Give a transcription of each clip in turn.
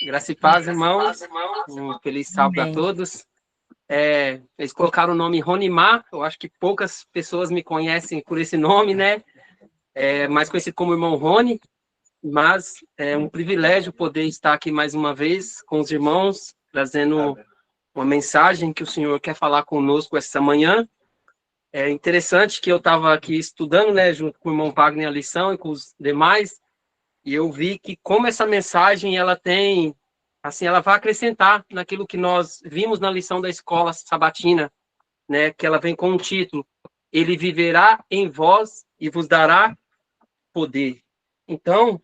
Graça e paz, irmãos. Um feliz sábado a Amém. todos. Eles colocaram o nome Ronimar. Eu acho que poucas pessoas me conhecem por esse nome, né? Mais conhecido como irmão Rony. Mas é um privilégio poder estar aqui mais uma vez com os irmãos, trazendo uma mensagem que o Senhor quer falar conosco essa manhã. É interessante que eu estava aqui estudando, né, junto com o irmão Wagner a lição e com os demais, e eu vi que como essa mensagem ela tem, assim, ela vai acrescentar naquilo que nós vimos na lição da escola sabatina, né, que ela vem com um título: Ele viverá em vós e vos dará poder. Então,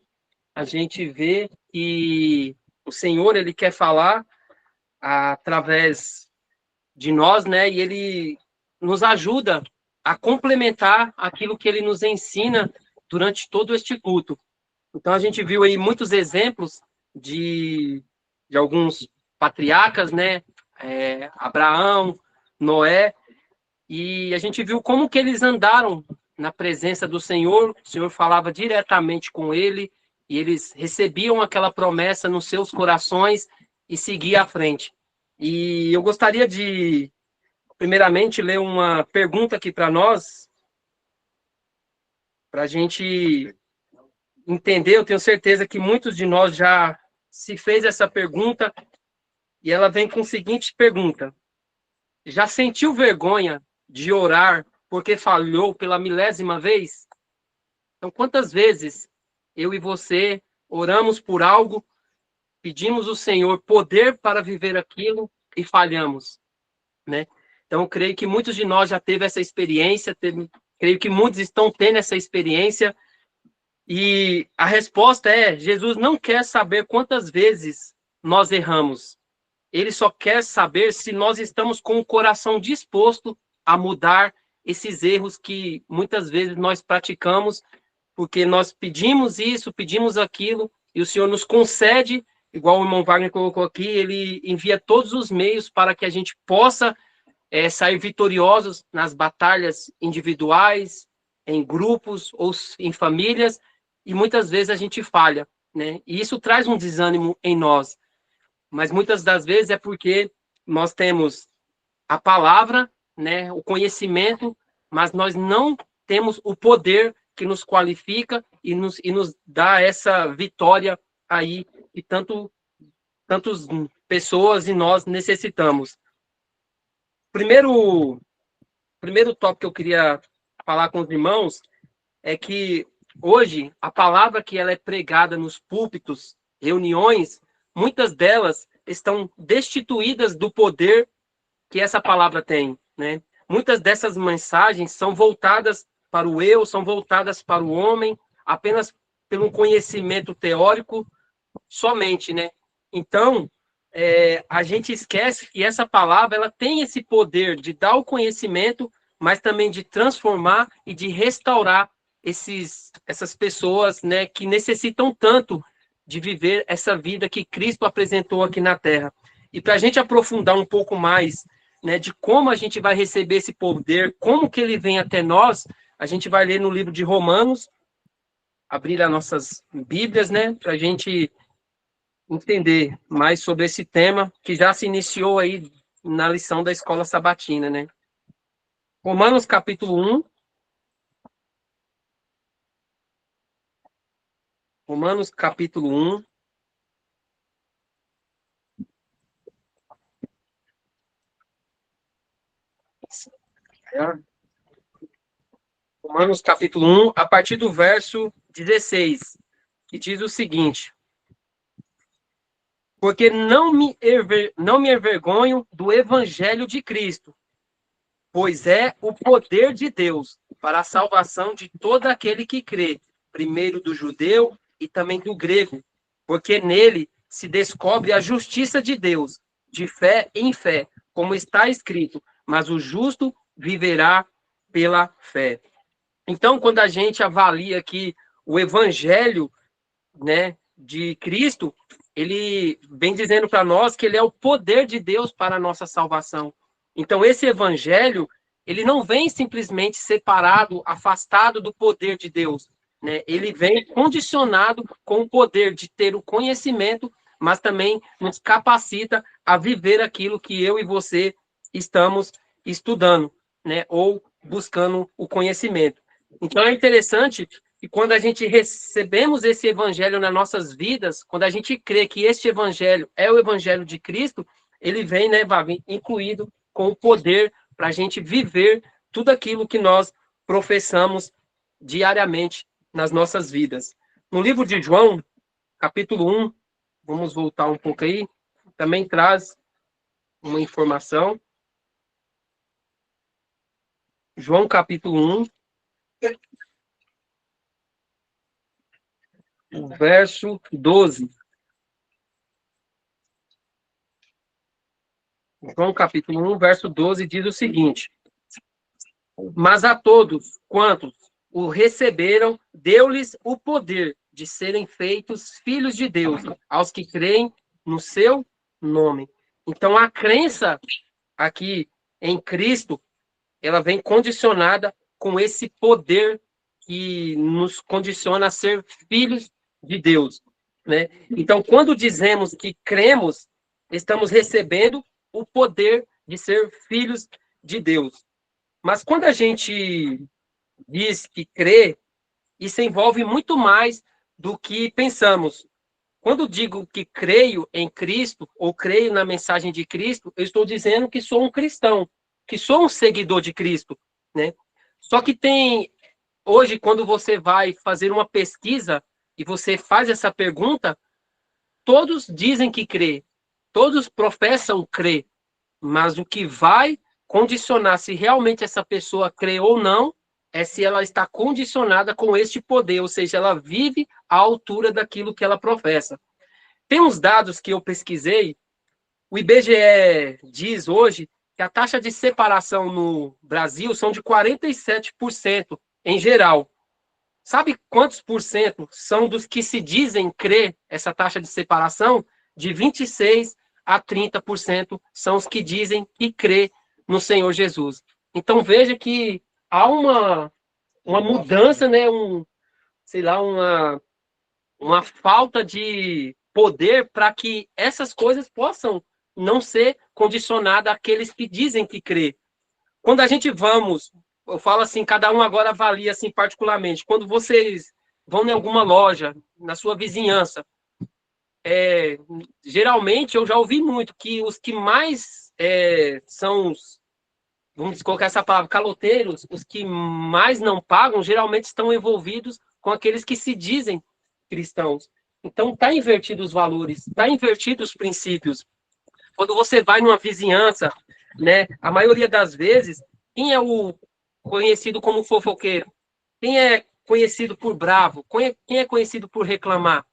a gente vê que o Senhor, ele quer falar através de nós, né, e ele nos ajuda a complementar aquilo que ele nos ensina durante todo este culto. Então, a gente viu aí muitos exemplos de alguns patriarcas, né? Abraão, Noé, e a gente viu como que eles andaram na presença do Senhor. O Senhor falava diretamente com ele, e eles recebiam aquela promessa nos seus corações e seguiam à frente. E eu gostaria de, primeiramente, ler uma pergunta aqui para nós, para a gente entender. Eu tenho certeza que muitos de nós já se fez essa pergunta, e ela vem com a seguinte pergunta: já sentiu vergonha de orar porque falhou pela milésima vez? Então, quantas vezes eu e você oramos por algo, pedimos ao Senhor poder para viver aquilo e falhamos, né? Então, eu creio que muitos de nós já teve essa experiência, creio que muitos estão tendo essa experiência. E a resposta é: Jesus não quer saber quantas vezes nós erramos. Ele só quer saber se nós estamos com o coração disposto a mudar esses erros que muitas vezes nós praticamos, porque nós pedimos isso, pedimos aquilo, e o Senhor nos concede, igual o irmão Wagner colocou aqui, ele envia todos os meios para que a gente possa sair vitoriosos nas batalhas individuais, em grupos ou em famílias, e muitas vezes a gente falha, né? E isso traz um desânimo em nós, mas muitas das vezes é porque nós temos a palavra, né, o conhecimento, mas nós não temos o poder que nos qualifica e nos dá essa vitória aí que tantas pessoas e nós necessitamos. Primeiro tópico que eu queria falar com os irmãos é que hoje a palavra que ela é pregada nos púlpitos, reuniões, muitas delas estão destituídas do poder que essa palavra tem, né? Muitas dessas mensagens são voltadas para o eu, são voltadas para o homem, apenas pelo conhecimento teórico somente, né? Então, a gente esquece que essa palavra ela tem esse poder de dar o conhecimento, mas também de transformar e de restaurar essas pessoas, né, que necessitam tanto de viver essa vida que Cristo apresentou aqui na Terra. E para a gente aprofundar um pouco mais, né, de como a gente vai receber esse poder, como que ele vem até nós, a gente vai ler no livro de Romanos, abrir as nossas Bíblias, né, para a gente entender mais sobre esse tema que já se iniciou aí na lição da escola sabatina, né? Romanos capítulo 1. Romanos capítulo 1. Romanos capítulo 1, a partir do verso 16, que diz o seguinte: porque não me envergonho do evangelho de Cristo, pois é o poder de Deus para a salvação de todo aquele que crê, primeiro do judeu e também do grego, porque nele se descobre a justiça de Deus, de fé em fé, como está escrito: mas o justo viverá pela fé. Então, quando a gente avalia aqui o evangelho, né, de Cristo, ele vem dizendo para nós que ele é o poder de Deus para a nossa salvação. Então, esse evangelho, ele não vem simplesmente separado, afastado do poder de Deus, né? Ele vem condicionado com o poder de ter o conhecimento mas também nos capacita a viver aquilo que eu e você estamos estudando, né? Ou buscando o conhecimento. Então é interessante que quando a gente recebemos esse evangelho nas nossas vidas, quando a gente crê que este evangelho é o evangelho de Cristo, ele vem, né, Vavi, incluído com o poder para a gente viver tudo aquilo que nós professamos diariamente nas nossas vidas. No livro de João, capítulo 1, vamos voltar um pouco aí, também traz uma informação. João, capítulo 1, verso 12. João, capítulo 1, verso 12, diz o seguinte: mas a todos quantos o receberam, deu-lhes o poder de serem feitos filhos de Deus, aos que creem no seu nome. Então, a crença aqui em Cristo, ela vem condicionada com esse poder que nos condiciona a ser filhos de Deus, né? Então, quando dizemos que cremos, estamos recebendo o poder de ser filhos de Deus. Mas quando a gente diz que crê, isso envolve muito mais do que pensamos. Quando digo que creio em Cristo, ou creio na mensagem de Cristo, eu estou dizendo que sou um cristão, que sou um seguidor de Cristo, né? Só que tem, hoje, quando você vai fazer uma pesquisa e você faz essa pergunta, todos dizem que crê, todos professam crer, mas o que vai condicionar se realmente essa pessoa crê ou não é se ela está condicionada com este poder, ou seja, ela vive à altura daquilo que ela professa. Tem uns dados que eu pesquisei, o IBGE diz hoje que a taxa de separação no Brasil são de 47% em geral. Sabe quantos por cento são dos que se dizem crer essa taxa de separação? De 26 a 30% são os que dizem que crê no Senhor Jesus. Então veja que há uma mudança, né? Sei lá, uma falta de poder para que essas coisas possam não ser condicionadas àqueles que dizem que crê. Quando a gente vamos, eu falo assim, cada um agora avalia assim particularmente. Quando vocês vão em alguma loja, na sua vizinhança, geralmente eu já ouvi muito que os que mais são os, vamos colocar essa palavra, caloteiros, os que mais não pagam, geralmente estão envolvidos com aqueles que se dizem cristãos. Então está invertido os valores, está invertido os princípios. Quando você vai numa vizinhança, né, a maioria das vezes, quem é o conhecido como fofoqueiro? Quem é conhecido por bravo? Quem é conhecido por reclamar?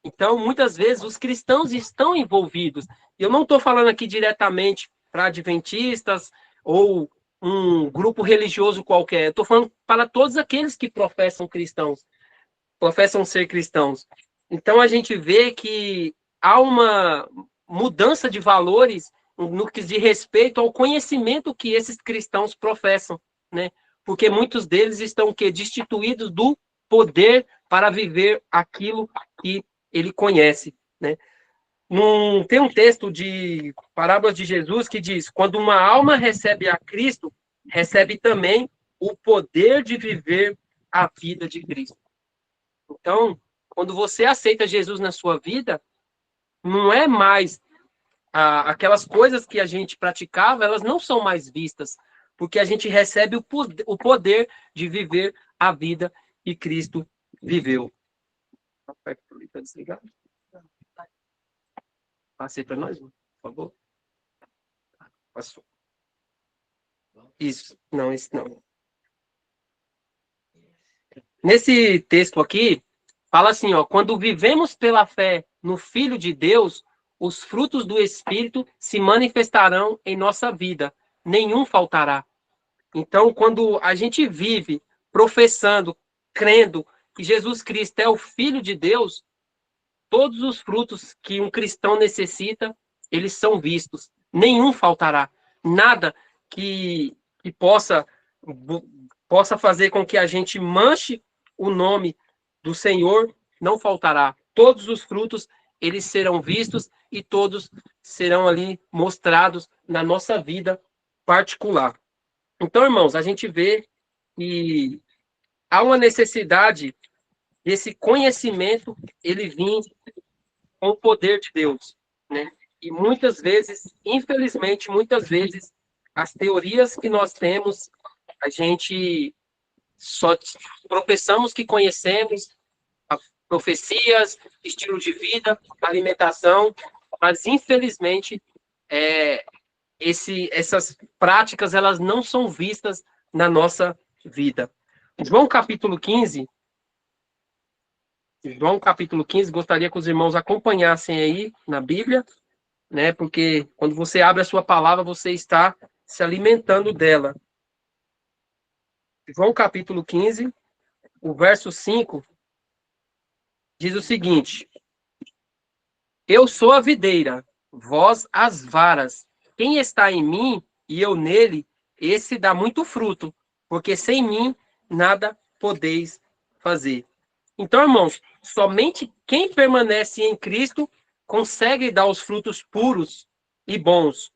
Então, muitas vezes, os cristãos estão envolvidos. Eu não estou falando aqui diretamente para adventistas ou um grupo religioso qualquer. Estou falando para todos aqueles que professam ser cristãos. Então, a gente vê que há uma mudança de valores no que diz respeito ao conhecimento que esses cristãos professam, né? Porque muitos deles estão que destituídos do poder para viver aquilo que ele conhece, né? Tem um texto de Parábolas de Jesus que diz: quando uma alma recebe a Cristo, recebe também o poder de viver a vida de Cristo. Então, quando você aceita Jesus na sua vida, não é mais aquelas coisas que a gente praticava, elas não são mais vistas, porque a gente recebe o poder de viver a vida que Cristo viveu. Passei para nós, por favor. Passou. Isso, não, isso não. Nesse texto aqui, fala assim, ó, quando vivemos pela fé no Filho de Deus, os frutos do Espírito se manifestarão em nossa vida, nenhum faltará. Então, quando a gente vive professando, crendo que Jesus Cristo é o Filho de Deus, todos os frutos que um cristão necessita, eles são vistos. Nenhum faltará. Nada que possa fazer com que a gente manche o nome do Senhor não faltará. Todos os frutos, eles serão vistos e todos serão ali mostrados na nossa vida particular. Então, irmãos, a gente vê que há uma necessidade desse conhecimento, ele vir com o poder de Deus, né? E muitas vezes, infelizmente, muitas vezes, as teorias que nós temos, a gente só professamos que conhecemos, profecias, estilo de vida, alimentação, mas infelizmente essas práticas elas não são vistas na nossa vida. João capítulo 15, gostaria que os irmãos acompanhassem aí na Bíblia, né? Porque quando você abre a sua palavra, você está se alimentando dela. João capítulo 15, o verso 5 diz o seguinte: Eu sou a videira, vós as varas. Quem está em mim e eu nele, esse dá muito fruto, porque sem mim nada podeis fazer. Então, irmãos, somente quem permanece em Cristo consegue dar os frutos puros e bons.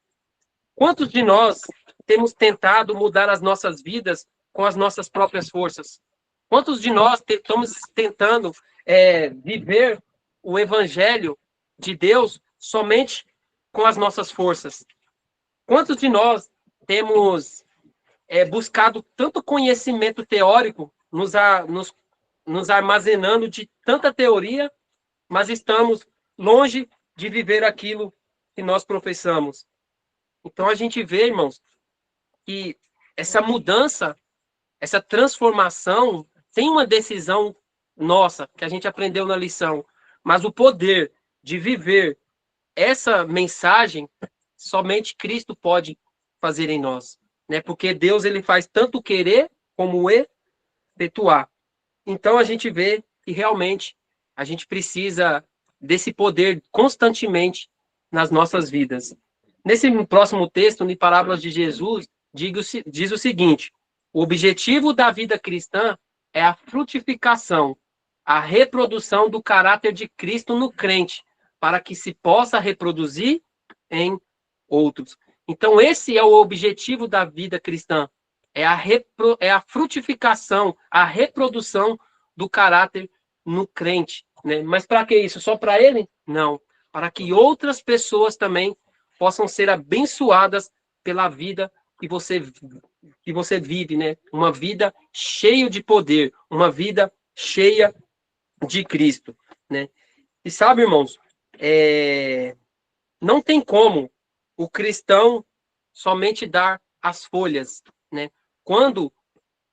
Quantos de nós temos tentado mudar as nossas vidas com as nossas próprias forças? Quantos de nós estamos tentando viver o evangelho de Deus somente com as nossas forças? Quantos de nós temos buscado tanto conhecimento teórico, nos armazenando de tanta teoria, mas estamos longe de viver aquilo que nós professamos? Então a gente vê, irmãos, que essa mudança, essa transformação tem uma decisão nossa, que a gente aprendeu na lição, mas o poder de viver essa mensagem somente Cristo pode fazer em nós, né? Porque Deus ele faz tanto o querer como o efetuar. Então a gente vê que realmente a gente precisa desse poder constantemente nas nossas vidas. Nesse próximo texto, em Parábolas de Jesus, diz o seguinte: o objetivo da vida cristã é a frutificação, a reprodução do caráter de Cristo no crente, para que se possa reproduzir em outros. Então, esse é o objetivo da vida cristã, é a frutificação, a reprodução do caráter no crente, né? Mas para que isso? Só para ele? Não. Para que outras pessoas também possam ser abençoadas pela vida que você vive, né? Uma vida cheia de poder, uma vida cheia de Cristo, né? E sabe, irmãos, não tem como o cristão somente dar as folhas, né? Quando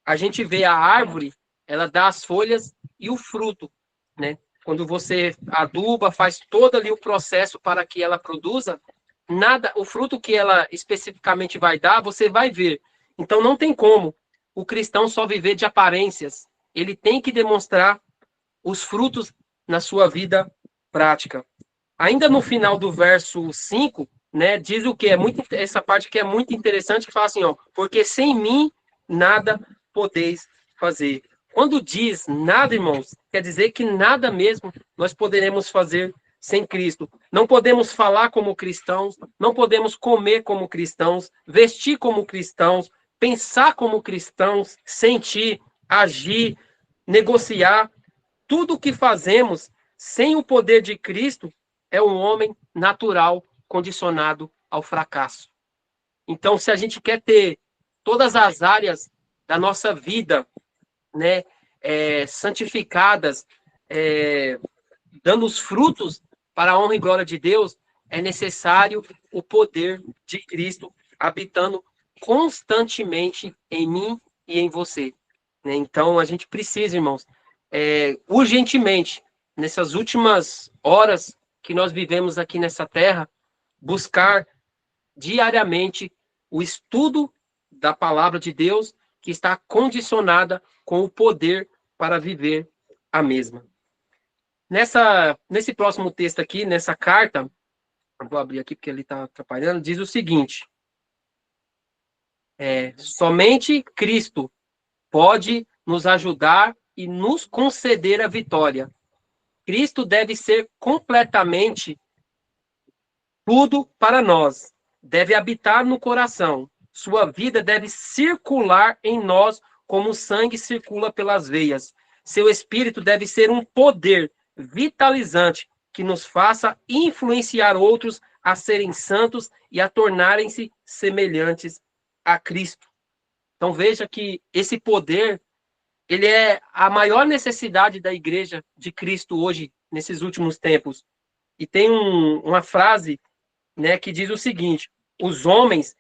a gente vê a árvore, ela dá as folhas e o fruto, né? Quando você aduba, faz todo ali o processo para que ela produza, nada, o fruto que ela especificamente vai dar, você vai ver. Então não tem como o cristão só viver de aparências. Ele tem que demonstrar os frutos na sua vida prática. Ainda no final do verso 5, né, diz o que é muito essa parte que é muito interessante, que fala assim, ó, porque sem mim nada podeis fazer. Quando diz nada, irmãos, quer dizer que nada mesmo nós poderemos fazer sem Cristo. Não podemos falar como cristãos, não podemos comer como cristãos, vestir como cristãos, pensar como cristãos, sentir, agir, negociar. Tudo o que fazemos sem o poder de Cristo é um homem natural condicionado ao fracasso. Então, se a gente quer ter todas as áreas da nossa vida, né, santificadas, dando os frutos para a honra e glória de Deus, é necessário o poder de Cristo habitando constantemente em mim e em você, né? Então, a gente precisa, irmãos, urgentemente, nessas últimas horas que nós vivemos aqui nessa terra, buscar diariamente o estudo da palavra de Deus, que está condicionada com o poder para viver a mesma. Nesse próximo texto aqui, nessa carta, vou abrir aqui porque ele está atrapalhando, diz o seguinte: somente Cristo pode nos ajudar e nos conceder a vitória. Cristo deve ser completamente tudo para nós. Deve habitar no coração. Sua vida deve circular em nós como o sangue circula pelas veias. Seu espírito deve ser um poder vitalizante que nos faça influenciar outros a serem santos e a tornarem-se semelhantes a Cristo. Então veja que esse poder, ele é a maior necessidade da igreja de Cristo hoje, nesses últimos tempos. E tem uma frase, né, que diz o seguinte: os homens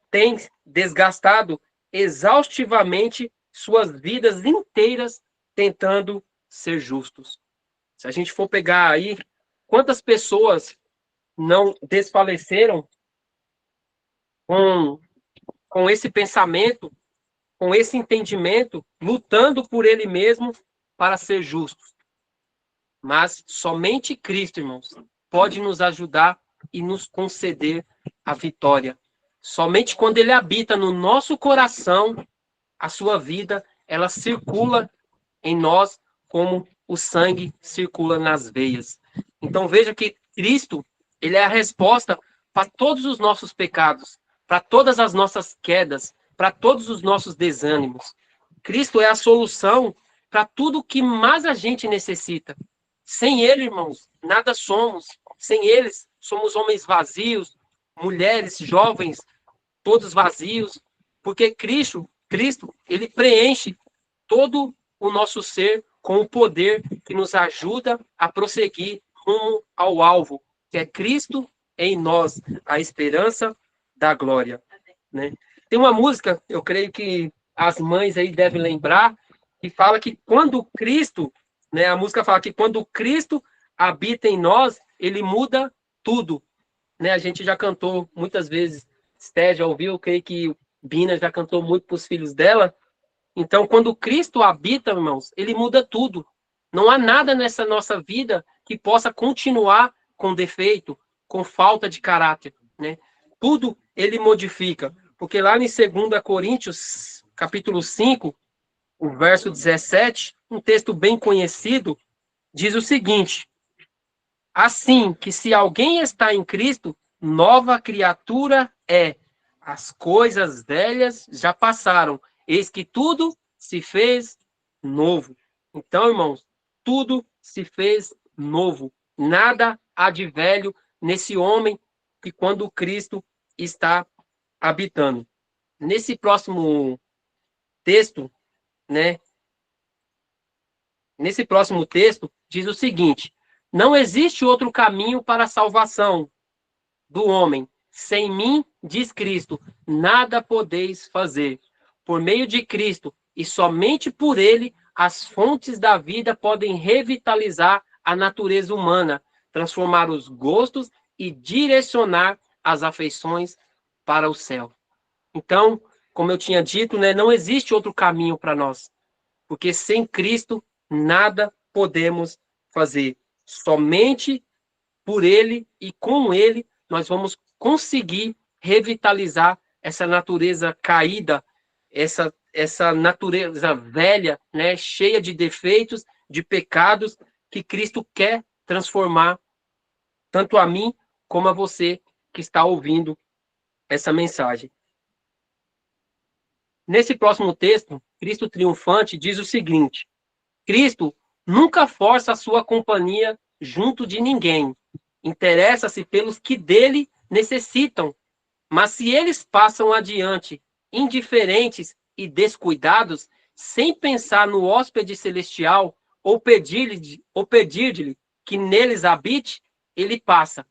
têm desgastado exaustivamente suas vidas inteiras tentando ser justos. Se a gente for pegar aí, quantas pessoas não desfaleceram com, com esse pensamento, com esse entendimento, lutando por ele mesmo para ser justos. Mas somente Cristo, irmãos, pode nos ajudar e nos conceder a vitória. Somente quando ele habita no nosso coração, a sua vida, ela circula em nós como o sangue circula nas veias. Então veja que Cristo, ele é a resposta para todos os nossos pecados, para todas as nossas quedas, para todos os nossos desânimos. Cristo é a solução para tudo o que mais a gente necessita. Sem ele, irmãos, nada somos. Sem eles, somos homens vazios, mulheres, jovens, todos vazios, porque Cristo, ele preenche todo o nosso ser com o poder que nos ajuda a prosseguir rumo ao alvo, que é Cristo em nós, a esperança da glória, né? Tem uma música, eu creio que as mães aí devem lembrar, que fala que quando Cristo, né, a música fala que quando Cristo habita em nós, ele muda tudo, né? A gente já cantou muitas vezes, Sté já ouviu, eu creio que Bina já cantou muito para os filhos dela. Então, quando Cristo habita, irmãos, ele muda tudo. Não há nada nessa nossa vida que possa continuar com defeito, com falta de caráter, né? Tudo ele modifica. Porque lá em 2 Coríntios, capítulo 5, o verso 17, um texto bem conhecido, diz o seguinte: assim que se alguém está em Cristo, nova criatura é. As coisas velhas já passaram, eis que tudo se fez novo. Então, irmãos, tudo se fez novo. Nada há de velho nesse homem que quando Cristo está habitando. Nesse próximo texto, né? Nesse próximo texto diz o seguinte: não existe outro caminho para a salvação do homem. Sem mim, diz Cristo, nada podeis fazer. Por meio de Cristo e somente por ele, as fontes da vida podem revitalizar a natureza humana, transformar os gostos e direcionar as afeições para o céu. Então, como eu tinha dito, né, não existe outro caminho para nós, porque sem Cristo nada podemos fazer. Somente por ele e com ele nós vamos conseguir revitalizar essa natureza caída, essa natureza velha, né, cheia de defeitos, de pecados, que Cristo quer transformar tanto a mim como a você que está ouvindo essa mensagem. Nesse próximo texto, Cristo triunfante diz o seguinte: Cristo nunca força a sua companhia junto de ninguém. Interessa-se pelos que dele necessitam. Mas se eles passam adiante, indiferentes e descuidados, sem pensar no hóspede celestial, ou pedir-lhe que neles habite, ele passa.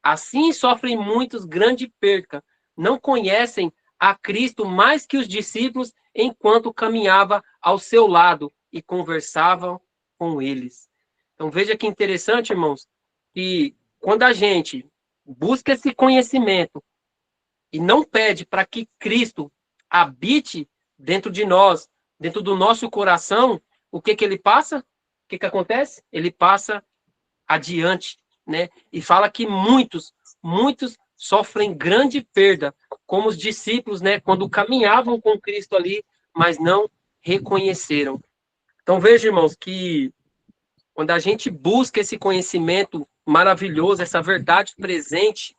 Assim sofrem muitos grande perca. Não conhecem a Cristo mais que os discípulos enquanto caminhava ao seu lado e conversavam com eles. Então veja que interessante, irmãos, que quando a gente busca esse conhecimento e não pede para que Cristo habite dentro de nós, dentro do nosso coração, o que ele passa? O que acontece? Ele passa adiante, né? E fala que muitos sofrem grande perda, como os discípulos, né? Quando caminhavam com Cristo ali, mas não reconheceram. Então veja, irmãos, que quando a gente busca esse conhecimento maravilhoso, essa verdade presente,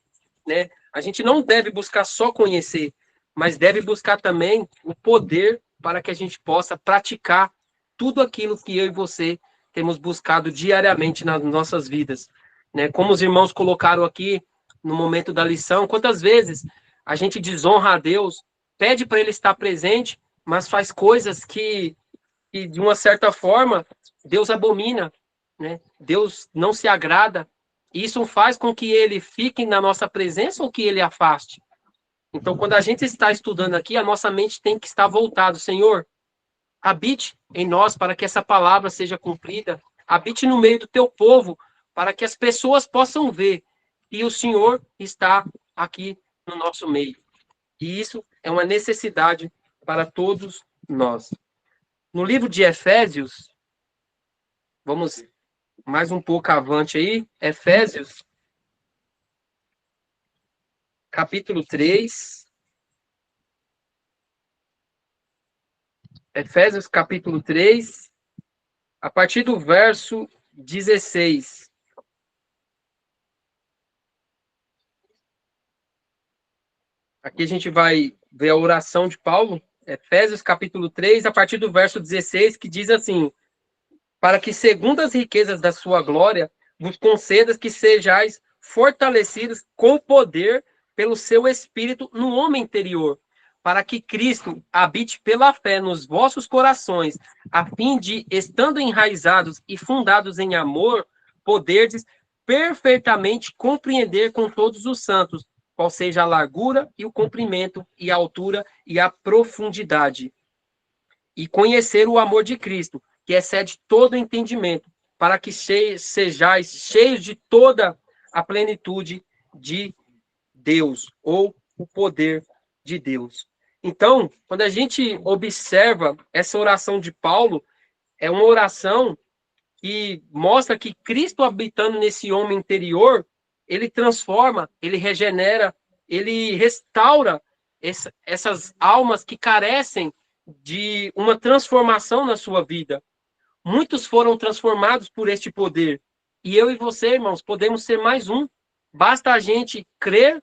né? A gente não deve buscar só conhecer, mas deve buscar também o poder para que a gente possa praticar tudo aquilo que eu e você temos buscado diariamente nas nossas vidas, né? Como os irmãos colocaram aqui no momento da lição, quantas vezes a gente desonra a Deus, pede para Ele estar presente, mas faz coisas que de uma certa forma Deus abomina, né? Deus não se agrada. E isso faz com que Ele fique na nossa presença ou que Ele afaste. Então, quando a gente está estudando aqui, a nossa mente tem que estar voltada. Senhor, habite em nós para que essa palavra seja cumprida. Habite no meio do teu povo para que as pessoas possam ver que o Senhor está aqui no nosso meio. E isso é uma necessidade para todos nós. No livro de Efésios, vamos mais um pouco avante aí, Efésios, capítulo 3. Efésios, capítulo 3, a partir do verso 16. Aqui a gente vai ver a oração de Paulo, Efésios, capítulo 3, a partir do verso 16, que diz assim: para que, segundo as riquezas da sua glória, vos concedas que sejais fortalecidos com poder pelo seu Espírito no homem interior, para que Cristo habite pela fé nos vossos corações, a fim de, estando enraizados e fundados em amor, poderdes perfeitamente compreender com todos os santos qual seja a largura e o comprimento e a altura e a profundidade, e conhecer o amor de Cristo, que excede todo entendimento, para que sejais cheios de toda a plenitude de Deus, ou o poder de Deus. Então, quando a gente observa essa oração de Paulo, é uma oração que mostra que Cristo habitando nesse homem interior, ele transforma, ele regenera, ele restaura essas almas que carecem de uma transformação na sua vida. Muitos foram transformados por este poder. E eu e você, irmãos, podemos ser mais um. Basta a gente crer,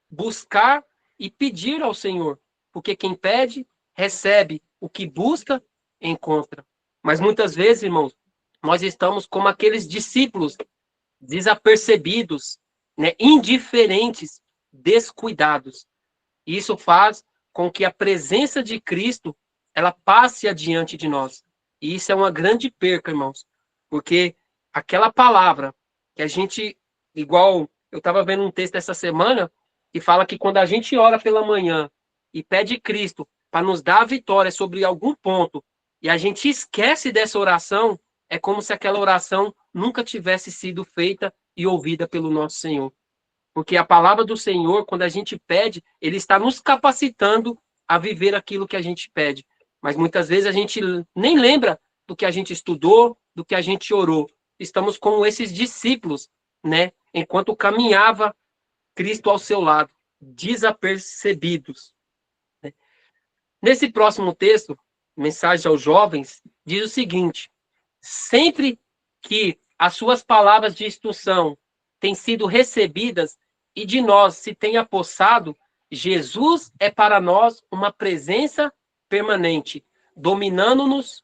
buscar e pedir ao Senhor. Porque quem pede, recebe. O que busca, encontra. Mas muitas vezes, irmãos, nós estamos como aqueles discípulos desapercebidos, né, indiferentes, descuidados. Isso faz com que a presença de Cristo ela passe adiante de nós. E isso é uma grande perca, irmãos, porque aquela palavra que a gente, igual eu estava vendo um texto essa semana, que fala que quando a gente ora pela manhã e pede Cristo para nos dar a vitória sobre algum ponto, e a gente esquece dessa oração, é como se aquela oração nunca tivesse sido feita e ouvida pelo nosso Senhor. Porque a palavra do Senhor, quando a gente pede, ele está nos capacitando a viver aquilo que a gente pede. Mas muitas vezes a gente nem lembra do que a gente estudou, do que a gente orou. Estamos como esses discípulos, né? Enquanto caminhava Cristo ao seu lado, desapercebidos. Nesse próximo texto, mensagem aos jovens, diz o seguinte: sempre que as suas palavras de instrução têm sido recebidas e de nós se tem apossado, Jesus é para nós uma presença permanente, dominando-nos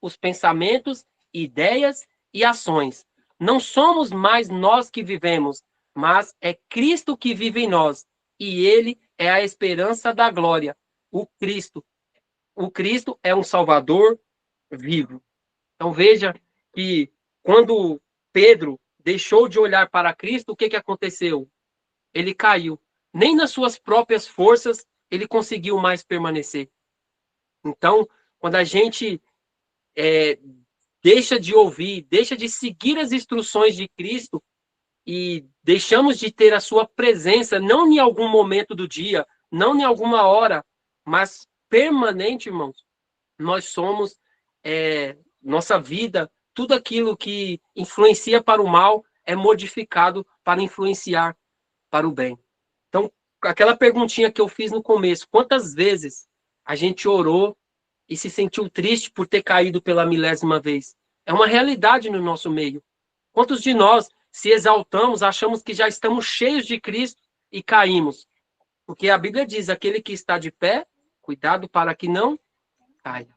os pensamentos, ideias e ações. Não somos mais nós que vivemos, mas é Cristo que vive em nós, e ele é a esperança da glória. O Cristo. O Cristo é um Salvador vivo. Então veja que quando Pedro deixou de olhar para Cristo, o que aconteceu? Ele caiu. Nem nas suas próprias forças ele conseguiu mais permanecer. Então, quando a gente deixa de ouvir, deixa de seguir as instruções de Cristo e deixamos de ter a sua presença, não em algum momento do dia, não em alguma hora, mas permanente, irmãos, nós somos, nossa vida, tudo aquilo que influencia para o mal é modificado para influenciar para o bem. Então, aquela perguntinha que eu fiz no começo, quantas vezes a gente orou e se sentiu triste por ter caído pela milésima vez? É uma realidade no nosso meio. Quantos de nós se exaltamos, achamos que já estamos cheios de Cristo e caímos? Porque a Bíblia diz, aquele que está de pé, cuidado para que não caia.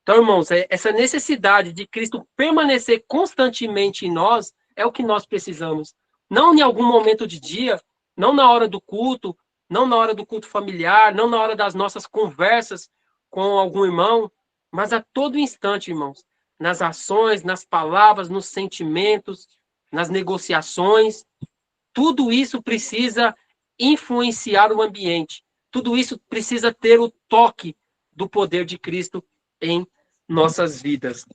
Então, irmãos, essa necessidade de Cristo permanecer constantemente em nós é o que nós precisamos. Não em algum momento de dia, não na hora do culto, não na hora do culto familiar, não na hora das nossas conversas com algum irmão, mas a todo instante, irmãos. Nas ações, nas palavras, nos sentimentos, nas negociações. Tudo isso precisa influenciar o ambiente. Tudo isso precisa ter o toque do poder de Cristo em nossas vidas.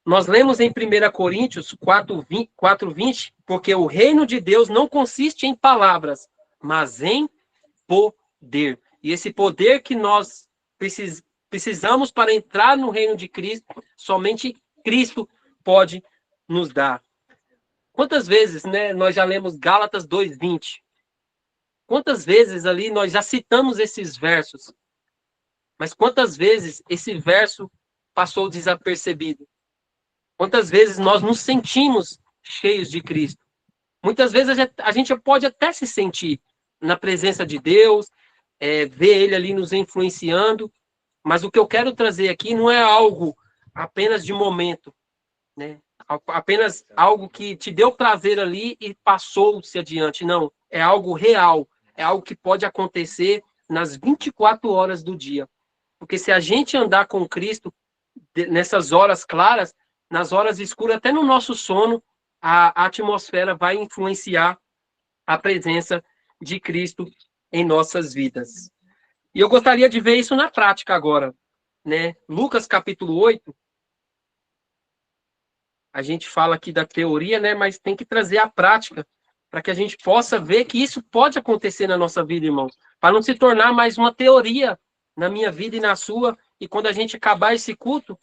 Nós lemos em 1 Coríntios 4:20, porque o reino de Deus não consiste em palavras, mas em poder. E esse poder que nós precisamos para entrar no reino de Cristo, somente Cristo pode nos dar. Quantas vezes, né, nós já lemos Gálatas 2:20? Quantas vezes ali nós já citamos esses versos? Mas quantas vezes esse verso passou desapercebido? Quantas vezes nós nos sentimos cheios de Cristo? Muitas vezes a gente pode até se sentir na presença de Deus, ver Ele ali nos influenciando, mas o que eu quero trazer aqui não é algo apenas de momento, né? Apenas algo que te deu prazer ali e passou-se adiante. Não, é algo real, é algo que pode acontecer nas 24 horas do dia. Porque se a gente andar com Cristo nessas horas claras, nas horas escuras, até no nosso sono, a atmosfera vai influenciar a presença de Cristo em nossas vidas. E eu gostaria de ver isso na prática agora, né? Lucas capítulo 8, a gente fala aqui da teoria, né? Mas tem que trazer a prática para que a gente possa ver que isso pode acontecer na nossa vida, irmãos, para não se tornar mais uma teoria na minha vida e na sua, e quando a gente acabar esse culto,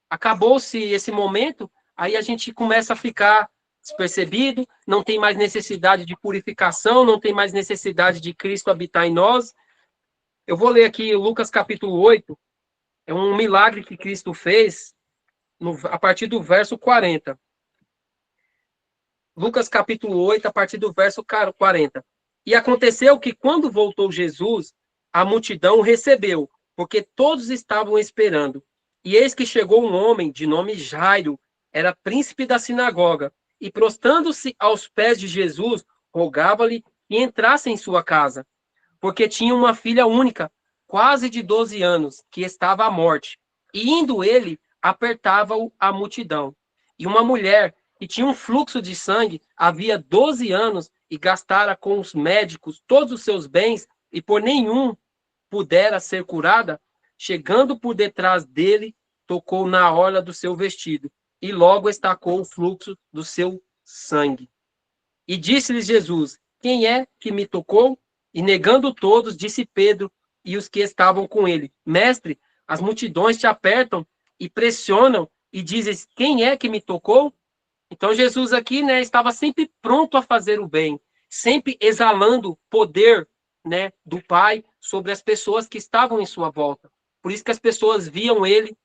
acabou-se esse momento, aí a gente começa a ficar despercebido, não tem mais necessidade de purificação, não tem mais necessidade de Cristo habitar em nós. Eu vou ler aqui Lucas capítulo 8, é um milagre que Cristo fez a partir do verso 40. Lucas capítulo 8, a partir do verso 40. E aconteceu que quando voltou Jesus, a multidão o recebeu, porque todos estavam esperando. E eis que chegou um homem de nome Jairo, era príncipe da sinagoga, e prostrando-se aos pés de Jesus, rogava-lhe que entrasse em sua casa, porque tinha uma filha única, quase de 12 anos, que estava à morte. E indo ele, apertava-o a multidão. E uma mulher que tinha um fluxo de sangue havia 12 anos e gastara com os médicos todos os seus bens e por nenhum pudera ser curada, chegando por detrás dele, tocou na orla do seu vestido e logo estacou o fluxo do seu sangue. E disse-lhes Jesus: quem é que me tocou? E negando todos, disse Pedro e os que estavam com ele: Mestre, as multidões te apertam e pressionam e dizes: quem é que me tocou? Então Jesus aqui, né, estava sempre pronto a fazer o bem, sempre exalando poder, né, do Pai sobre as pessoas que estavam em sua volta. Por isso que as pessoas viam ele,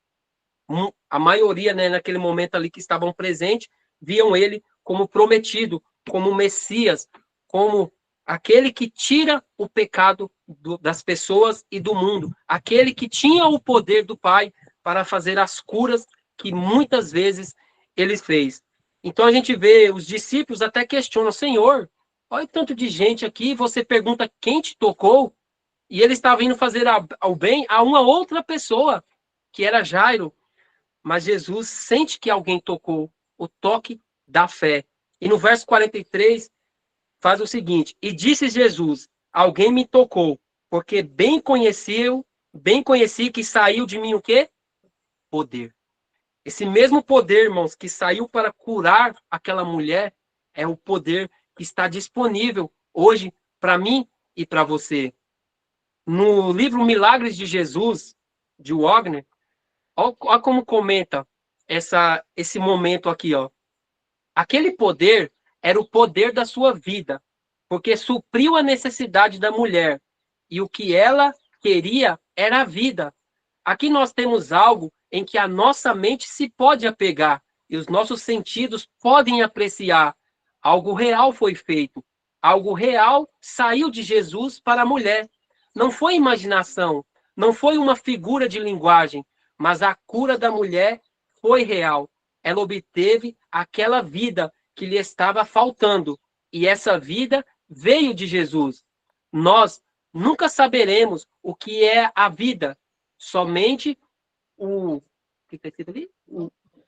a maioria, né, naquele momento ali que estavam presentes, viam ele como prometido, como Messias, como aquele que tira o pecado das pessoas e do mundo, aquele que tinha o poder do Pai para fazer as curas que muitas vezes ele fez. Então a gente vê os discípulos até questionam: Senhor, olha o tanto de gente aqui, você pergunta quem te tocou, e ele estava indo fazer ao bem a uma outra pessoa, que era Jairo, mas Jesus sente que alguém tocou, o toque da fé. E no verso 43 faz o seguinte: e disse Jesus: alguém me tocou, porque bem conheci que saiu de mim o quê? Poder. Esse mesmo poder, irmãos, que saiu para curar aquela mulher, é o poder que está disponível hoje para mim e para você. No livro Milagres de Jesus, de Wagner, olha como comenta esse momento aqui, ó. Aquele poder era o poder da sua vida, porque supriu a necessidade da mulher, e o que ela queria era a vida. Aqui nós temos algo em que a nossa mente se pode apegar e os nossos sentidos podem apreciar. Algo real foi feito, algo real saiu de Jesus para a mulher. Não foi imaginação, não foi uma figura de linguagem, mas a cura da mulher foi real. Ela obteve aquela vida que lhe estava faltando, e essa vida veio de Jesus. Nós nunca saberemos o que é a vida, somente o,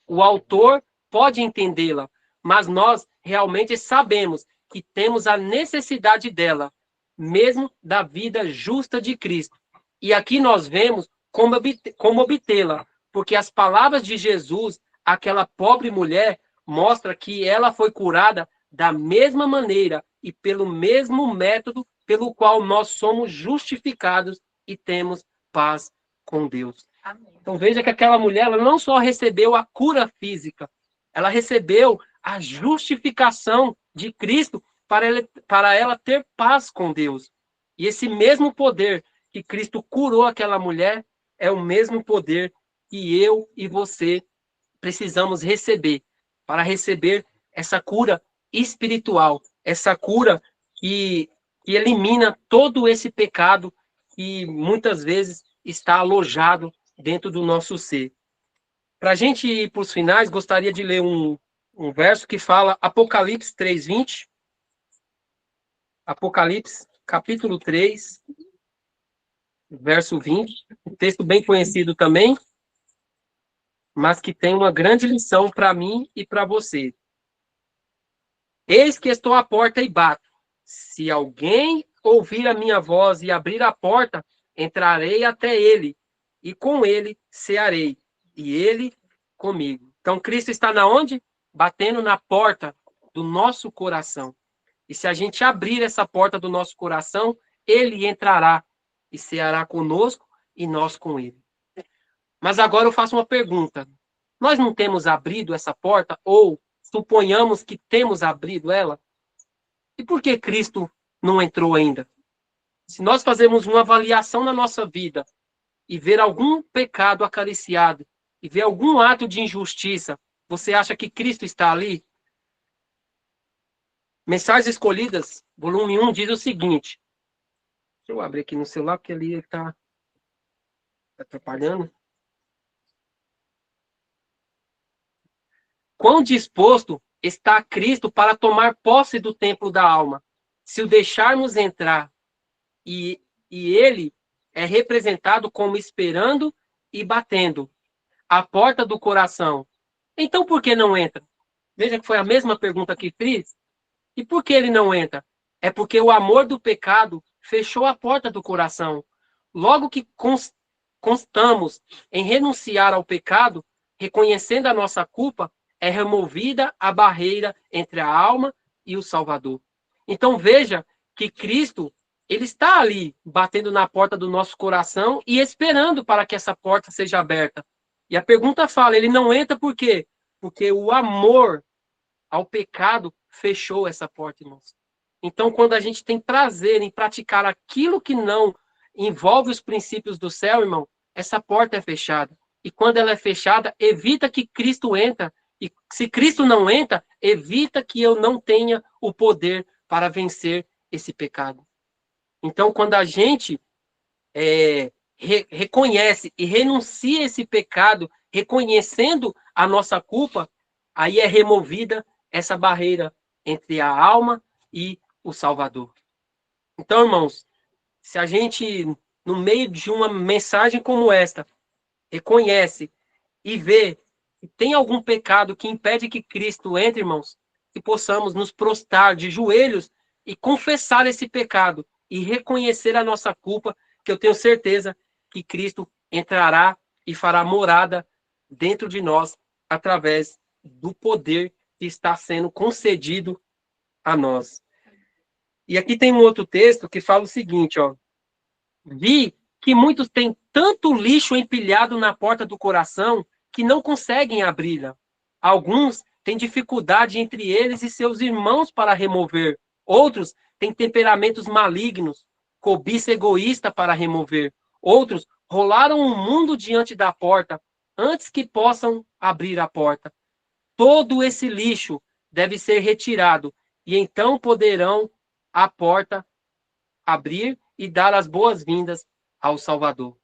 o autor pode entendê-la, mas nós realmente sabemos que temos a necessidade dela, mesmo da vida justa de Cristo. E aqui nós vemos como obtê-la, porque as palavras de Jesus, aquela pobre mulher, mostra que ela foi curada da mesma maneira e pelo mesmo método pelo qual nós somos justificados e temos paz com Deus. Amém. Então veja que aquela mulher ela não só recebeu a cura física, ela recebeu a justificação de Cristo para ela ter paz com Deus. E esse mesmo poder que Cristo curou aquela mulher é o mesmo poder que eu e você precisamos receber para receber essa cura espiritual, essa cura que elimina todo esse pecado que muitas vezes está alojado dentro do nosso ser. Para a gente ir para os finais, gostaria de ler um verso que fala Apocalipse 3:20. Apocalipse, capítulo 3, verso 20. Um texto bem conhecido também, mas que tem uma grande lição para mim e para você. Eis que estou à porta e bato. Se alguém ouvir a minha voz e abrir a porta, entrarei até ele, e com ele cearei, e ele comigo. Então, Cristo está na onde? Batendo na porta do nosso coração. E se a gente abrir essa porta do nosso coração, ele entrará e ceará conosco e nós com ele. Mas agora eu faço uma pergunta. Nós não temos abrido essa porta, ou suponhamos que temos abrido ela? E por que Cristo não entrou ainda? Se nós fazermos uma avaliação na nossa vida e ver algum pecado acariciado, e ver algum ato de injustiça, você acha que Cristo está ali? Mensagens Escolhidas, volume 1, diz o seguinte. Deixa eu abrir aqui no celular, porque ali ele está atrapalhando. Quão disposto está Cristo para tomar posse do templo da alma, se o deixarmos entrar, e ele é representado como esperando e batendo a porta do coração. Então, por que não entra? Veja que foi a mesma pergunta que fiz. E por que ele não entra? É porque o amor do pecado fechou a porta do coração. Logo que constamos em renunciar ao pecado, reconhecendo a nossa culpa, é removida a barreira entre a alma e o Salvador. Então veja que Cristo, ele está ali, batendo na porta do nosso coração e esperando para que essa porta seja aberta. E a pergunta fala, ele não entra por quê? Porque o amor ao pecado fechou essa porta, irmãos. Então, quando a gente tem prazer em praticar aquilo que não envolve os princípios do céu, irmão, essa porta é fechada. E quando ela é fechada, evita que Cristo entre. E se Cristo não entra, evita que eu não tenha o poder para vencer esse pecado. Então, quando a gente reconhece e renuncia esse pecado, reconhecendo a nossa culpa, aí é removida essa barreira entre a alma e o Salvador. Então, irmãos, se a gente, no meio de uma mensagem como esta, reconhece e vê que tem algum pecado que impede que Cristo entre, irmãos, que possamos nos prostrar de joelhos e confessar esse pecado e reconhecer a nossa culpa, que eu tenho certeza que Cristo entrará e fará morada dentro de nós através do poder que está sendo concedido a nós. E aqui tem um outro texto que fala o seguinte, ó. Vi que muitos têm tanto lixo empilhado na porta do coração que não conseguem abri-la. Alguns têm dificuldade entre eles e seus irmãos para remover. Outros têm temperamentos malignos, cobiça egoísta para remover. Outros rolaram o mundo diante da porta, antes que possam abrir a porta. Todo esse lixo deve ser retirado, e então poderão a porta abrir e dar as boas-vindas ao Salvador.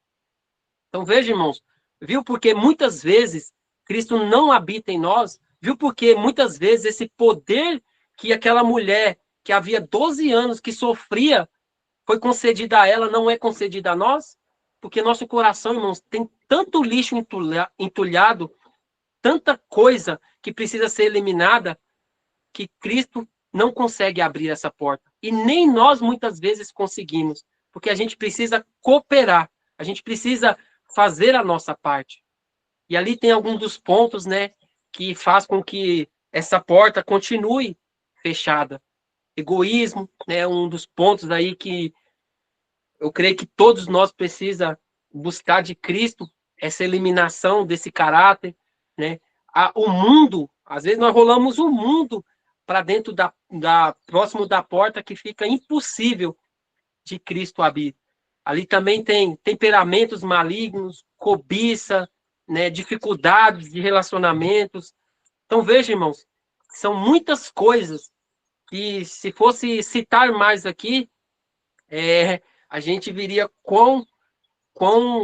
Então veja, irmãos, viu porque muitas vezes Cristo não habita em nós? Viu porque muitas vezes esse poder que aquela mulher que havia 12 anos que sofria foi concedida a ela, não é concedida a nós? Porque nosso coração, irmãos, tem tanto lixo entulhado, tanta coisa que precisa ser eliminada, que Cristo não consegue abrir essa porta. E nem nós muitas vezes conseguimos, porque a gente precisa cooperar, a gente precisa fazer a nossa parte. E ali tem alguns dos pontos, né, que faz com que essa porta continue fechada. Egoísmo, né, um dos pontos aí que eu creio que todos nós precisamos buscar de Cristo, essa eliminação desse caráter, né? O mundo, às vezes nós rolamos o mundo para dentro próximo da porta, que fica impossível de Cristo habitar. Ali também tem temperamentos malignos, cobiça, né, dificuldades de relacionamentos. Então veja, irmãos, são muitas coisas que, se fosse citar mais aqui, a gente viria quão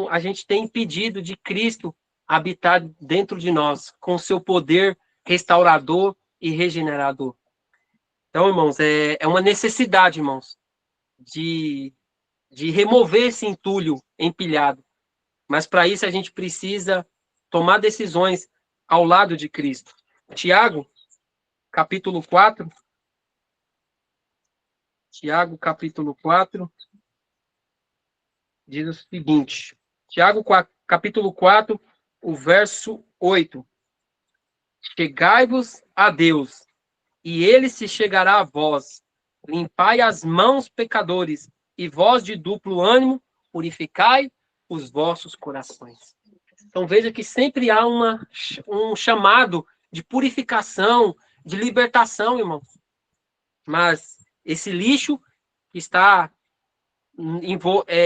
a gente tem impedido de Cristo habitar dentro de nós, com seu poder restaurador e regenerador. Então, irmãos, é uma necessidade, irmãos, de remover esse entulho empilhado. Mas para isso a gente precisa tomar decisões ao lado de Cristo. Tiago, capítulo 4. Tiago, capítulo 4, diz o seguinte. Tiago, capítulo 4, o verso 8. Chegai-vos a Deus, e ele se chegará a vós. Limpai as mãos, pecadores, e vós de duplo ânimo, purificai os vossos corações. Então veja que sempre há um chamado de purificação, de libertação, irmãos. Mas esse lixo que está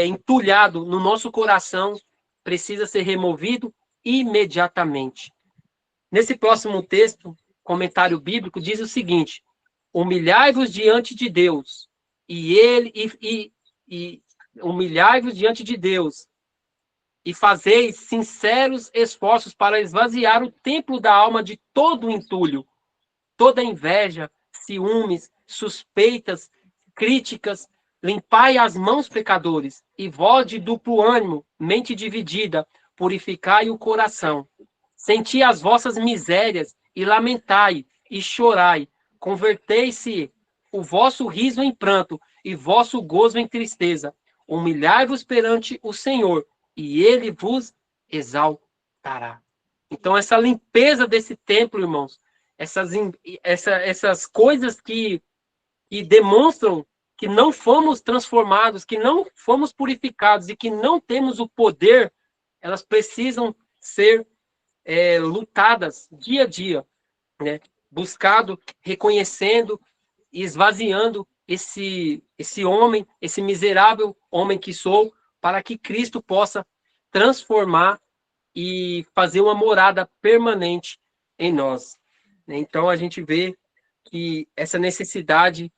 entulhado no nosso coração precisa ser removido imediatamente. Nesse próximo texto, comentário bíblico, diz o seguinte: humilhai-vos diante de Deus, humilhai-vos diante de Deus, e fazeis sinceros esforços para esvaziar o templo da alma de todo o entulho, toda inveja, ciúmes, suspeitas, críticas. Limpai as mãos, pecadores, e vós de duplo ânimo, mente dividida, purificai o coração. Senti as vossas misérias, e lamentai, e chorai. Convertei-se o vosso riso em pranto, e vosso gozo em tristeza. Humilhai-vos perante o Senhor, e ele vos exaltará. Então, essa limpeza desse templo, irmãos, essas coisas que demonstram que não fomos transformados, que não fomos purificados e que não temos o poder, elas precisam ser lutadas dia a dia, né? Buscado, reconhecendo e esvaziando esse homem, esse miserável homem que sou, para que Cristo possa transformar e fazer uma morada permanente em nós. Então a gente vê que essa necessidade,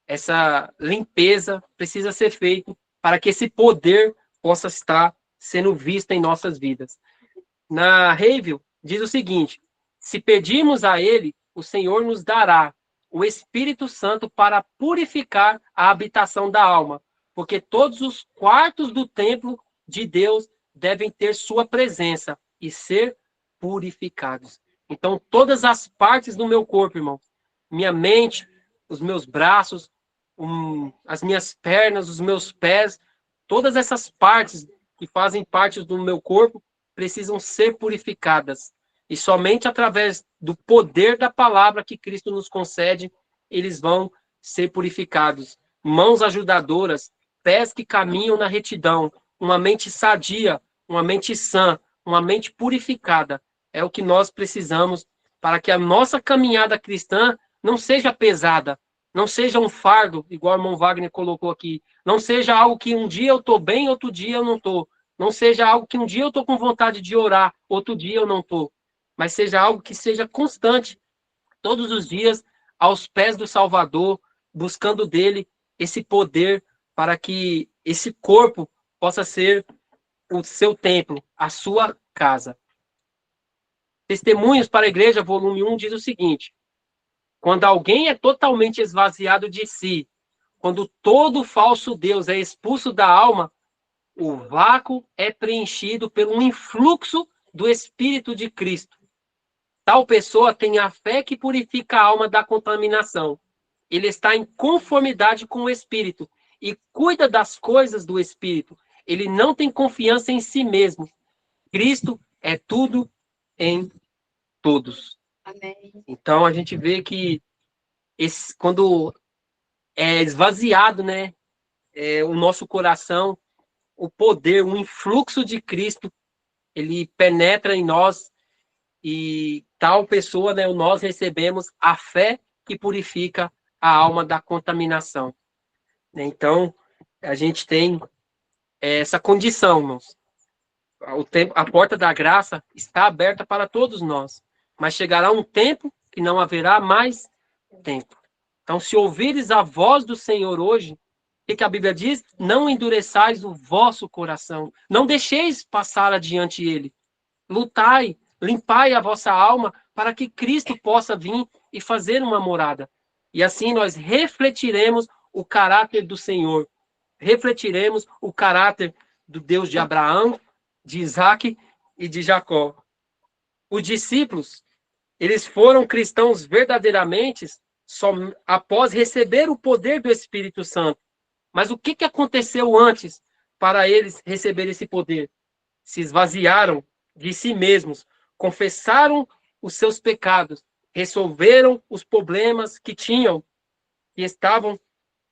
essa limpeza precisa ser feita para que esse poder possa estar sendo visto em nossas vidas. Na Review, diz o seguinte: se pedirmos a ele, o Senhor nos dará o Espírito Santo para purificar a habitação da alma, porque todos os quartos do templo de Deus devem ter sua presença e ser purificados. Então, todas as partes do meu corpo, irmão, minha mente, os meus braços, as minhas pernas, os meus pés, todas essas partes que fazem parte do meu corpo precisam ser purificadas. E somente através do poder da palavra que Cristo nos concede, eles vão ser purificados. Mãos ajudadoras, pés que caminham na retidão, uma mente sadia, uma mente sã, uma mente purificada. É o que nós precisamos para que a nossa caminhada cristã não seja pesada, não seja um fardo, igual o irmão Wagner colocou aqui, não seja algo que um dia eu estou bem, outro dia eu não estou, Não seja algo que um dia eu estou com vontade de orar, outro dia eu não estou. Mas seja algo que seja constante, todos os dias, aos pés do Salvador, buscando dele esse poder para que esse corpo possa ser o seu templo, a sua casa. Testemunhos para a Igreja, volume 1, diz o seguinte: quando alguém é totalmente esvaziado de si, quando todo falso Deus é expulso da alma, o vácuo é preenchido pelo influxo do Espírito de Cristo. Tal pessoa tem a fé que purifica a alma da contaminação. Ele está em conformidade com o Espírito e cuida das coisas do Espírito. Ele não tem confiança em si mesmo. Cristo é tudo em todos. Amém. Então a gente vê que quando é esvaziado, né, o nosso coração, o poder, o influxo de Cristo, ele penetra em nós e tal pessoa, né, nós recebemos a fé que purifica a alma da contaminação. Então, a gente tem essa condição, irmãos. A porta da graça está aberta para todos nós, mas chegará um tempo que não haverá mais tempo. Então, se ouvires a voz do Senhor hoje, o que a Bíblia diz? Não endureçais o vosso coração, não deixeis passar adiante ele. Lutai, limpai a vossa alma, para que Cristo possa vir e fazer uma morada. E assim nós refletiremos o caráter do Senhor, refletiremos o caráter do Deus de Abraão, de Isaac e de Jacó. Os discípulos, eles foram cristãos verdadeiramente só após receber o poder do Espírito Santo. Mas o que aconteceu antes para eles receberem esse poder? Se esvaziaram de si mesmos, confessaram os seus pecados, resolveram os problemas que tinham, que estavam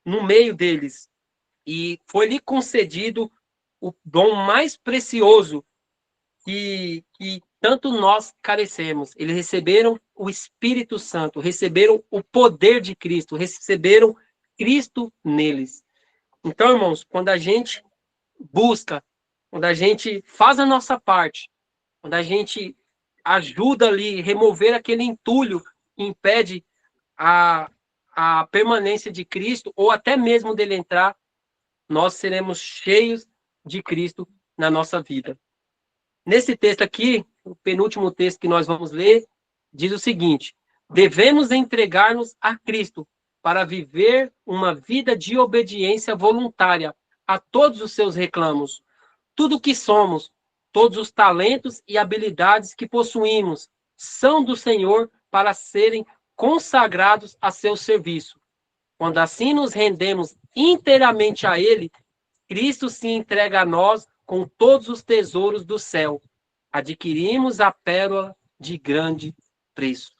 no meio deles. E foi-lhe concedido o dom mais precioso que tanto nós carecemos. Eles receberam o Espírito Santo, receberam o poder de Cristo, receberam Cristo neles. Então, irmãos, quando a gente busca, quando a gente faz a nossa parte, quando a gente ajuda ali, remover aquele entulho que impede a permanência de Cristo, ou até mesmo dele entrar, nós seremos cheios de Cristo na nossa vida. Nesse texto aqui, o penúltimo texto que nós vamos ler, diz o seguinte: devemos entregar-nos a Cristo para viver uma vida de obediência voluntária a todos os seus reclamos. Tudo o que somos, todos os talentos e habilidades que possuímos, são do Senhor para serem consagrados a seu serviço. Quando assim nos rendemos inteiramente a Ele, Cristo se entrega a nós com todos os tesouros do céu. Adquirimos a pérola de grande preço.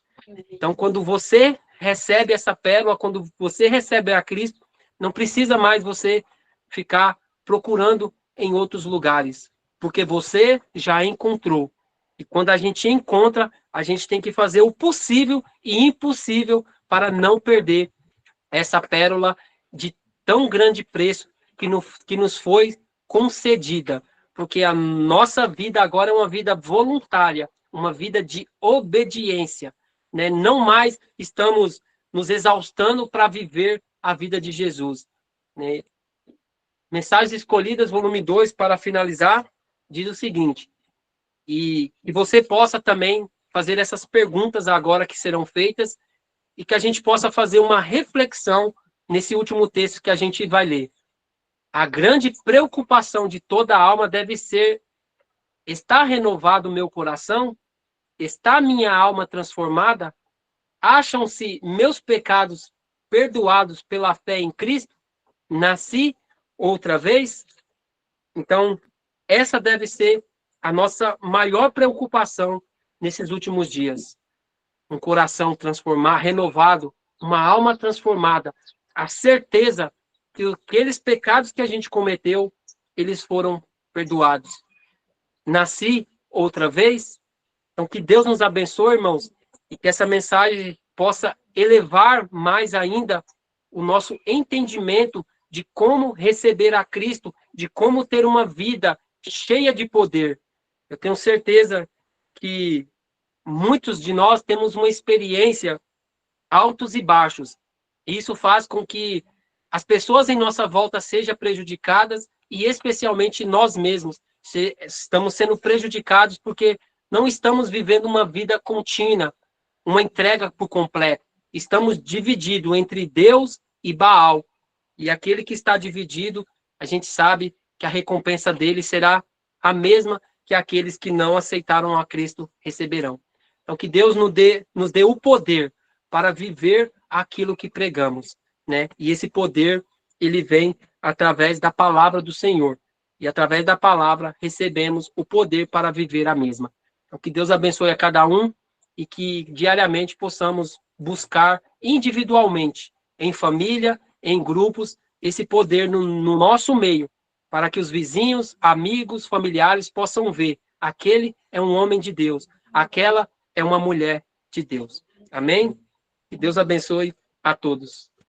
Então, quando você recebe essa pérola, quando você recebe a Cristo, não precisa mais você ficar procurando em outros lugares, porque você já encontrou. E quando a gente encontra, a gente tem que fazer o possível e impossível para não perder essa pérola de tão grande preço que nos foi concedida, porque a nossa vida agora é uma vida voluntária, uma vida de obediência, né? Não mais estamos nos exaustando para viver a vida de Jesus, né? Mensagens Escolhidas, volume 2, para finalizar, diz o seguinte: e você possa também fazer essas perguntas agora que serão feitas e que a gente possa fazer uma reflexão nesse último texto que a gente vai ler. A grande preocupação de toda a alma deve ser: está renovado o meu coração? Está minha alma transformada? Acham-se meus pecados perdoados pela fé em Cristo? Nasci outra vez? Então, essa deve ser a nossa maior preocupação nesses últimos dias. Um coração transformado, renovado, uma alma transformada, a certeza que aqueles pecados que a gente cometeu, eles foram perdoados. Nasci outra vez? Então, que Deus nos abençoe, irmãos, e que essa mensagem possa elevar mais ainda o nosso entendimento de como receber a Cristo, de como ter uma vida cheia de poder. Eu tenho certeza que muitos de nós temos uma experiência altos e baixos. Isso faz com que as pessoas em nossa volta sejam prejudicadas e especialmente nós mesmos estamos sendo prejudicados porque não estamos vivendo uma vida contínua, uma entrega por completo. Estamos divididos entre Deus e Baal. E aquele que está dividido, a gente sabe que a recompensa dele será a mesma que aqueles que não aceitaram a Cristo receberão. Então, que Deus nos dê o poder para viver aquilo que pregamos, né? E esse poder, ele vem através da palavra do Senhor. E através da palavra recebemos o poder para viver a mesma. Então, que Deus abençoe a cada um e que diariamente possamos buscar individualmente, em família, em grupos, esse poder no nosso meio, para que os vizinhos, amigos, familiares possam ver. Aquele é um homem de Deus, aquela é uma mulher de Deus. Amém? Que Deus abençoe a todos.